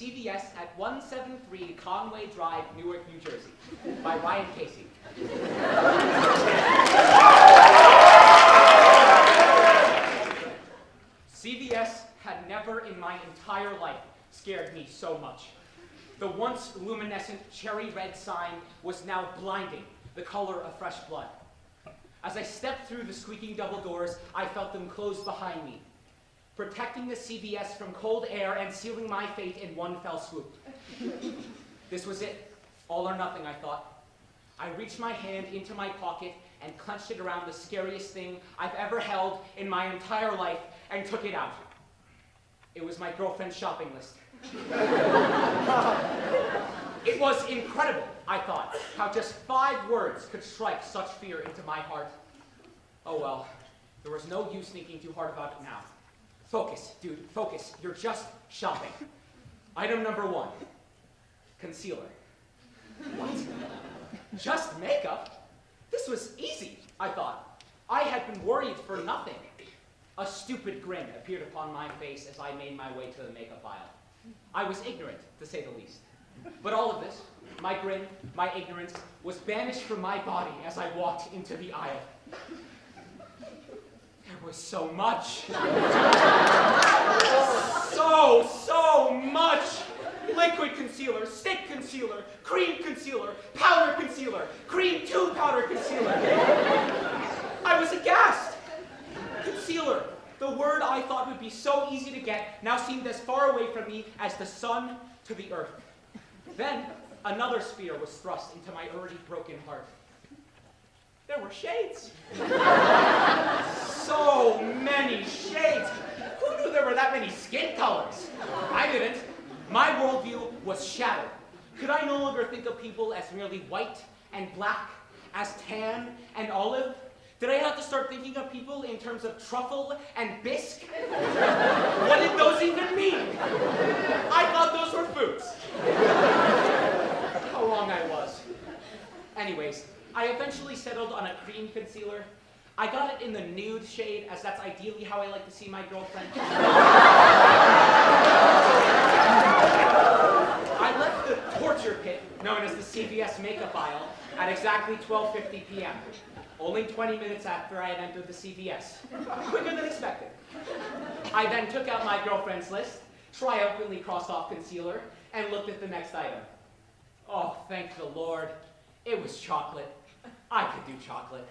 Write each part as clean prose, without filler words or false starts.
CVS at 173 Conway Drive, Newark, New Jersey, by Ryan Casey. CVS had never in my entire life scared me so much. The once luminescent cherry red sign was now blinding, the color of fresh blood. As I stepped through the squeaking double doors, I felt them close behind me, protecting the CVS from cold air and sealing my fate in one fell swoop. This was it, all or nothing, I thought. I reached my hand into my pocket and clenched it around the scariest thing I've ever held in my entire life and took it out. It was my girlfriend's shopping list. It was incredible, I thought, how just 5 words could strike such fear into my heart. Oh well, there was no use thinking too hard about it now. Focus, dude, focus. You're just shopping. Item number 1, concealer. What? Just makeup? This was easy, I thought. I had been worried for nothing. A stupid grin appeared upon my face as I made my way to the makeup aisle. I was ignorant, to say the least. But all of this, my grin, my ignorance, was banished from my body as I walked into the aisle. There was so much. So much. Liquid concealer, stick concealer, cream concealer, powder concealer, cream 2 powder concealer. I was aghast. Concealer, the word I thought would be so easy to get, now seemed as far away from me as the sun to the earth. Then, another spear was thrust into my already broken heart. There were shades. So many shades. Who knew there were that many skin colors? I didn't. My worldview was shattered. Could I no longer think of people as merely white and black, as tan and olive? Did I have to start thinking of people in terms of truffle and bisque? What did those even mean? I thought those were foods. How wrong I was. Anyways, I eventually settled on a cream concealer. I got it in the nude shade, as that's ideally how I like to see my girlfriend. I left the torture pit, known as the CVS makeup aisle, at exactly 12:50 p.m., only 20 minutes after I had entered the CVS. Quicker than expected. I then took out my girlfriend's list, triumphantly crossed off concealer, and looked at the next item. Oh, thank the Lord. It was chocolate. I could do chocolate.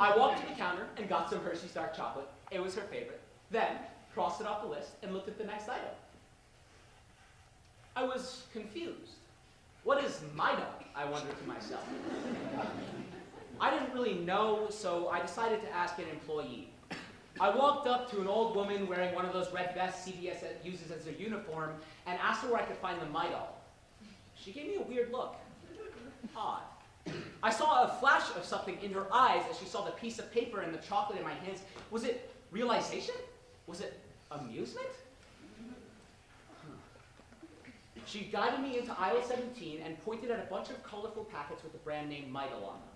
I walked to the counter and got some Hershey's dark chocolate. It was her favorite. Then, crossed it off the list and looked at the next item. I was confused. What is Mida? I wondered to myself. I didn't really know, so I decided to ask an employee. I walked up to an old woman wearing one of those red vests CVS uses as a uniform and asked her where I could find the Mida. She gave me a weird look. Odd. I saw a flash of something in her eyes as she saw the piece of paper and the chocolate in my hands. Was it realization? Was it amusement? She guided me into aisle 17 and pointed at a bunch of colorful packets with the brand name Midol on them.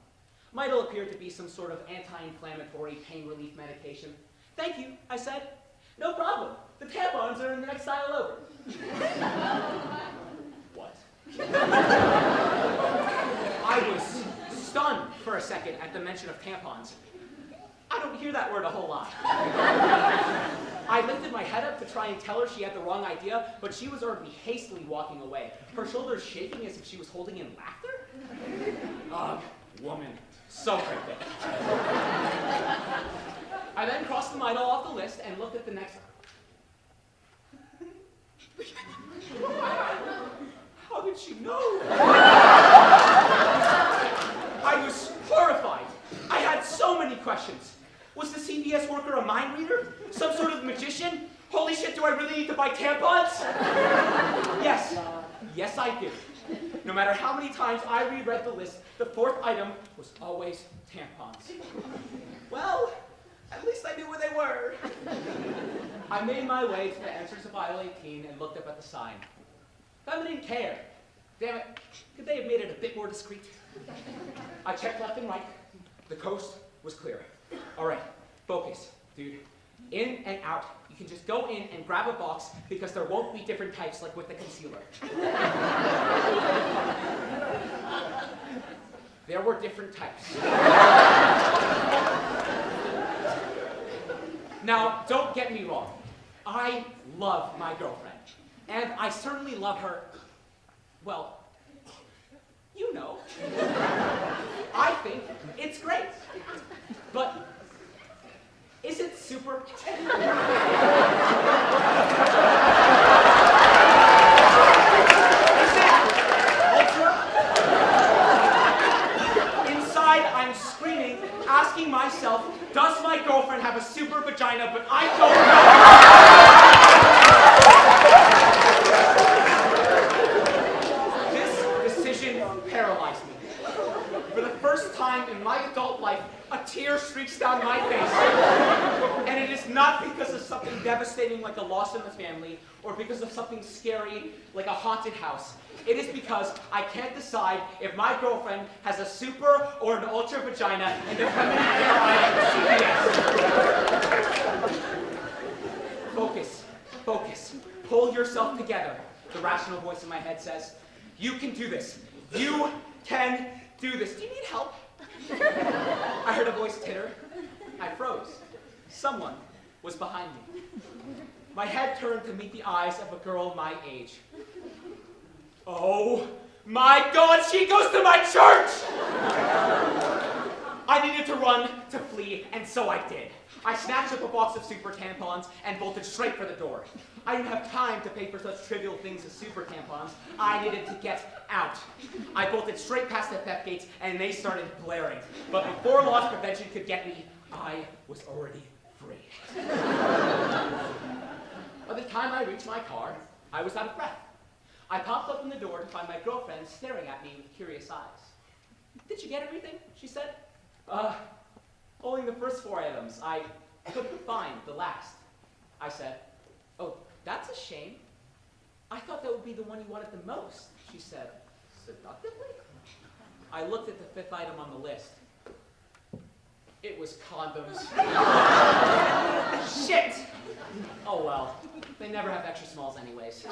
Midol appeared to be some sort of anti-inflammatory pain relief medication. Thank you, I said. No problem. The tampons are in the next aisle over. What? I was stunned for a second at the mention of tampons. I don't hear that word a whole lot. I lifted my head up to try and tell her she had the wrong idea, but she was already hastily walking away, her shoulders shaking as if she was holding in laughter. Ugh, woman, so cryptic. I then crossed the Midol off the list and looked at the next. How did she know? I was horrified. I had so many questions. Was the CVS worker a mind reader? Some sort of magician? Holy shit, do I really need to buy tampons? Yes, I do. No matter how many times I reread the list, the 4th item was always tampons. Well, at least I knew where they were. I made my way to the entrance of aisle 18 and looked up at the sign. Feminine care. Damn it, could they have made it a bit more discreet? I checked left and right. The coast was clear. All right, focus, dude. In and out. You can just go in and grab a box because there won't be different types like with the concealer. There were different types. Now, don't get me wrong. I love my girlfriend. And I certainly love her, well, you know. I think it's great. But is it super? Is it ultra? Inside, I'm screaming, asking myself, does my girlfriend have a super vagina? But I don't know. This decision paralyzed me. For the first time in my adult life, a tear streaks down my face. And it is not because of something devastating like a loss in the family, or because of something scary like a haunted house. It is because I can't decide if my girlfriend has a super or an ultra vagina in the feminine care aisle at CVS. Focus, focus, pull yourself together, the rational voice in my head says. You can do this. You can do this. Do you need help? I heard a voice titter. I froze. Someone was behind me. My head turned to meet the eyes of a girl my age. Oh my God, she goes to my church! I needed to run, to flee, and so I did. I snatched up a box of super tampons and bolted straight for the door. I didn't have time to pay for such trivial things as super tampons. I needed to get out. I bolted straight past the theft gates and they started blaring. But before loss prevention could get me, I was already free. By the time I reached my car, I was out of breath. I popped open the door to find my girlfriend staring at me with curious eyes. Did you get everything? She said. Only the first 4 items. I couldn't find the last. I said, oh, that's a shame. I thought that would be the one you wanted the most, she said, seductively. I looked at the 5th item on the list. It was condoms. Shit! Oh well, they never have extra smalls anyways.